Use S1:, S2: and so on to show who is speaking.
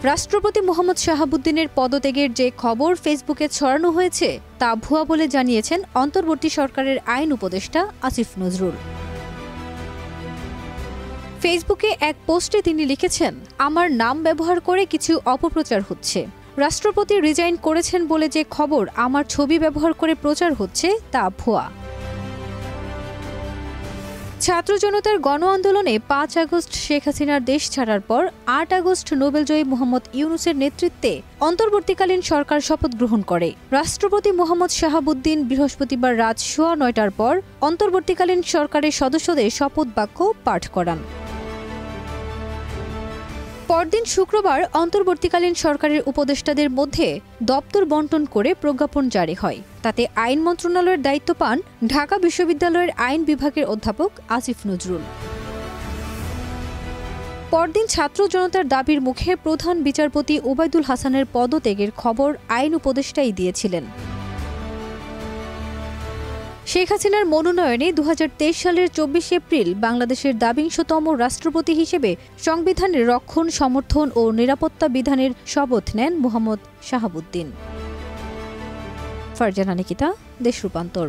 S1: রাষ্ট্রপতি মোহাম্মদ শাহাবুদ্দিনের পদত্যাগের যে খবর ফেসবুকে ছড়ানো হয়েছে তা ভুয়া বলে জানিয়েছেন অন্তর্বর্তী সরকারের আইন উপদেষ্টা আসিফ নজরুল। ফেসবুকে এক পোস্টে তিনি লিখেছেন, আমার নাম ব্যবহার করে কিছু অপপ্রচার হচ্ছে। রাষ্ট্রপতি রিজাইন করেছেন বলে যে খবর আমার ছবি ব্যবহার করে প্রচার হচ্ছে তা ভুয়া। ছাত্র জনতার গণ আন্দোলনে ৫ আগস্ট শেখ হাসিনার দেশ ছাড়ার পর ৮ আগস্ট নোবেলজয়ী মোহাম্মদ ইউনূসের নেতৃত্বে অন্তর্বর্তীকালীন সরকার শপথ গ্রহণ করে। রাষ্ট্রপতি মোহাম্মদ শাহাবুদ্দিন বৃহস্পতিবার রাত ৯:১০টার পর অন্তর্বর্তীকালীন সরকারের সদস্যদের শপথ বাক্য পাঠ করান। পরদিন শুক্রবার অন্তর্বর্তীকালীন সরকারের উপদেষ্টাদের মধ্যে দপ্তর বণ্টন করে প্রজ্ঞাপন জারি হয়। তাতে আইন মন্ত্রণালয়ের দায়িত্ব পান ঢাকা বিশ্ববিদ্যালয়ের আইন বিভাগের অধ্যাপক আসিফ নজরুল। পরদিন ছাত্র জনতার দাবির মুখে প্রধান বিচারপতি ওবায়দুল হাসানের পদত্যাগের খবর আইন উপদেষ্টাই দিয়েছিলেন। শেখ হাসিনার মনোনয়নে ২০২৩ সালের ২৪ এপ্রিল বাংলাদেশের ২২তম রাষ্ট্রপতি হিসেবে সংবিধানের রক্ষণ, সমর্থন ও নিরাপত্তা বিধানের শপথ নেন মোহাম্মদ শাহাবুদ্দিন। ফারজানা নিকিতা, দেশ রূপান্তর।